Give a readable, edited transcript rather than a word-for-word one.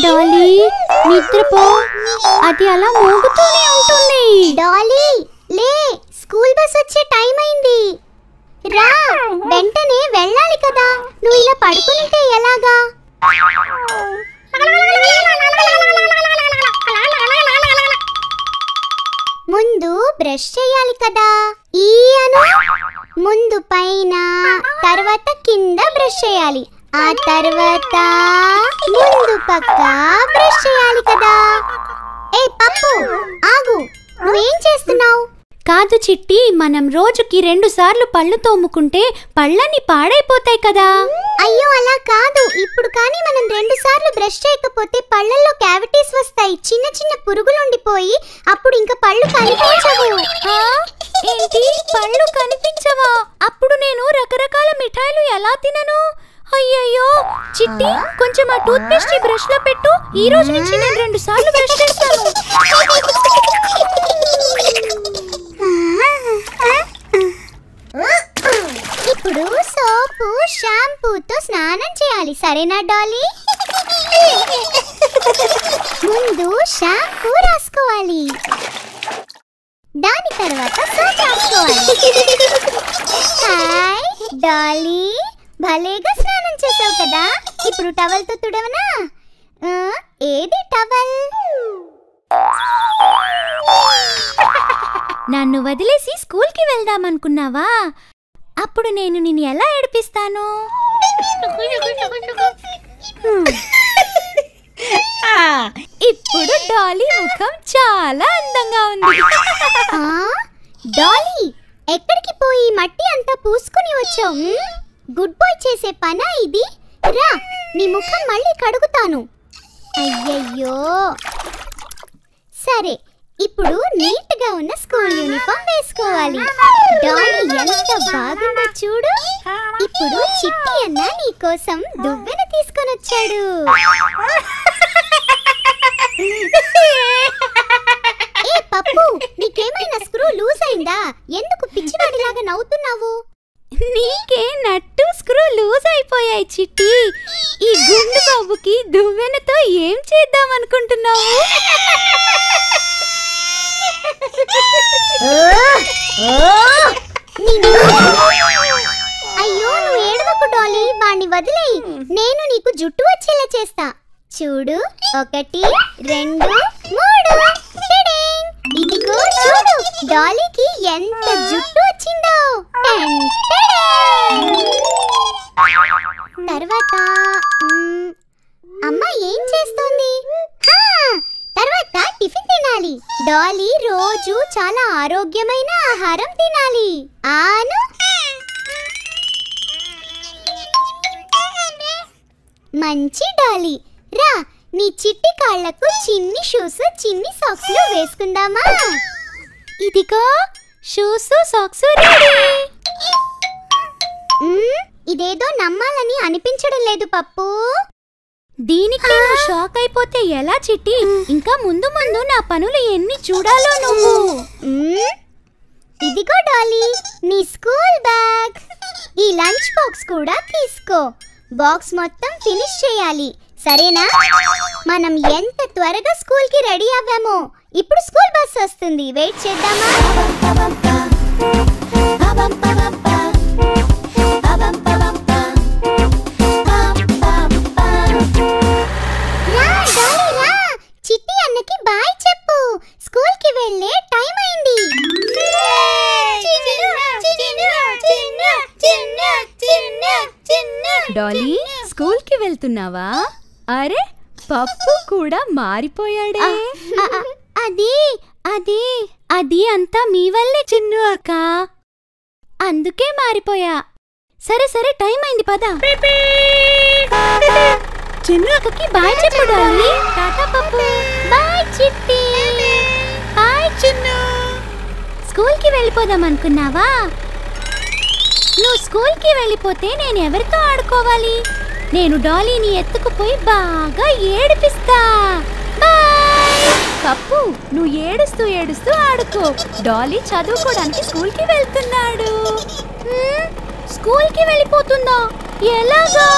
Dolly నిద్రపో, అది అలా మోగుతూనే ఉంటుంది. డాలీ లే, స్కూల్ బస్ వచ్చే టైం అయింది. రా, వెంటనే వెళ్ళాలి కదా. నువ్వు ఇలా పడుకుంటే ఎలాగా? ముందు బ్రష్ చేయాలి కదా. ఈ అను ముందు పైన, తర్వాత కింద బ్రష్ చేయాలి. ఆ తర్వాత ముందు పక్క బ్రష్ చేయాలి కదా. ఏ పప్పు, ఆగు, నువ్వేం చేస్తున్నావు? కాదు చిట్టి, మనం రోజుకి 2 సార్లు పళ్ళు తోముకుంటే పళ్ళని పాడైపోతాయి కదా. అయ్యో అలా కాదు. ఇప్పుడు కానీ మనం 2 సార్లు బ్రష్ చేయకపోతే పళ్ళల్లో క్యావిటీస్ వస్తాయి. చిన్న చిన్న పురుగులు ఉండిపోయి అప్పుడు ఇంకా పళ్ళు కనిపించవు. ఏంటి, పళ్ళు కనిపించవా? అప్పుడు నేను రకరకాల మిఠాయిలు ఎలా తినను? అయ్యయ్యో చిట్టి, కొంచెం ఆ టూత్ పేస్ట్ బ్రష్ లో పెట్టు. ఈ రోజు నుంచి నేను 2 సార్లు బ్రష్ చేస్తాను. ఇప్పుడు సోపు షాంపూతో స్నానం చేయాలి, సరేనా డాలీ? ముందు షాంపూ రాసుకోవాలి, దాని తర్వాత సోప్ రాసుకోవాలి. హాయ్ డాలీ, భలేగా స్నానం చేసావు కదా. ఇప్పుడు టవల్తో తుడవనా? ఏది టవల్? నన్ను వదిలేసి స్కూల్కి వెళ్దామనుకున్నావా? అప్పుడు నేను నిన్ను ఎలా ఏడిపిస్తాను? ఇప్పుడు డాలీ ముఖం చాలా అందంగా ఉంది. డాలీ, ఎక్కడికి పోయి మట్టి అంతా పూసుకుని వచ్చావు? గుడ్ బాయ్ చేసే పనా ఇది? రా, నీ ముఖం మళ్ళీ కడుగుతాను. అయ్యయ్యో, సరే, ఇప్పుడు నీట్ గా ఉన్న స్కూల్ యూనిఫామ్ వేసుకోవాలి. డాలీ ఎంత బాగుందో చూడు. ఇప్పుడు చిట్టి అన్న నీ కోసం దువ్వెన తీసుకొని వచ్చాడు. ఏ పప్పు, నీకేమైనా స్క్రూ లూజ్ అయిందా? ఎందుకు పిచ్చివాడిలాగా నవ్వుతున్నావు? నీకే నట్టు స్క్రూ లూజ్ అయిపోయాయి చిట్టి. ఈ గుండు బాబుకి దువ్వెనతో ఏం చేద్దాం అనుకుంటున్నావు? అయ్యో, నువ్వు ఏడవకు డాలీ, వాణ్ణి వదిలేయి. నేను నీకు జుట్టు వచ్చేలా చేస్తా. చూడు, 1 2 3. ఇదిగో చూడు, డాలీకి ఎంత జుట్టు వచ్చిందో. తర్వాత అమ్మ ఏం చేస్తోంది? తర్వాత టిఫిన్ తినాలి. డాలీ రోజు చాలా ఆరోగ్యమైన ఆహారం తినాలి. ఆను మంచి డాలీ, రా, నీ చిట్టి కాళ్లకు చిన్ని షూస్ చిన్ని సాక్స్లు వేసుకుందామా? ఇదిగో షూస్ సాక్స్ రెడీ. ఇదేదో నమ్మాలని అనిపించడం లేదు పప్పు. దీనికి నువ్వు షాక్ అయిపోతే ఎలా చిట్టి? ఇంకా ముందు ముందు నా పనులు ఎన్ని చూడాలో నువ్వు. ఇదిగో డాలీ, నీ స్కూల్ బ్యాగ్. ఈ లంచ్ బాక్స్ కూడా తీసుకో. బాక్స్ మొత్తం ఫినిష్ చేయాలి, సరేనా? మనం ఎంత త్వరగా స్కూల్ కి రెడీ అవ్వామో. ఇప్పుడు స్కూల్ బస్ వస్తుంది, వెయిట్ చేద్దామా? చిట్టి అన్నకి బాయ్ చెప్పు. స్కూల్ కి వెళ్ళే టైం అయింది. డాలీ, స్కూల్ కి వెళ్తున్నావా? అరే, పప్పు కూడా మారిపోయాడే. అది అది అది అంతా మీ వల్లే చిన్ను అక్క, అందుకే మారిపోయా. సరే సరే, టైం అయింది, పద. చిన్ను అక్కకి బాయ్ చెప్పు డాలీ. టాటా పప్పు. బాయ్ చిట్టి. హాయ్ చిన్ను. స్కూల్ కి వెళ్ళిపోదాం అనుకున్నావా? నువ్వు స్కూల్ కి వెళ్ళిపోతే నేను ఎవరితో ఆడుకోవాలి? నేను డాలీని ఎత్తుకుపోయి బాగా ఏడిపిస్తా. బాయ్. పప్పు, నువ్వు ఏడుస్తూ ఏడుస్తూ ఆడుకో. డాలీ చదువుకోవడానికి స్కూల్ కి వెళ్తున్నాడు. స్కూల్ కి వెళ్ళిపోతుందా? ఎలాగా?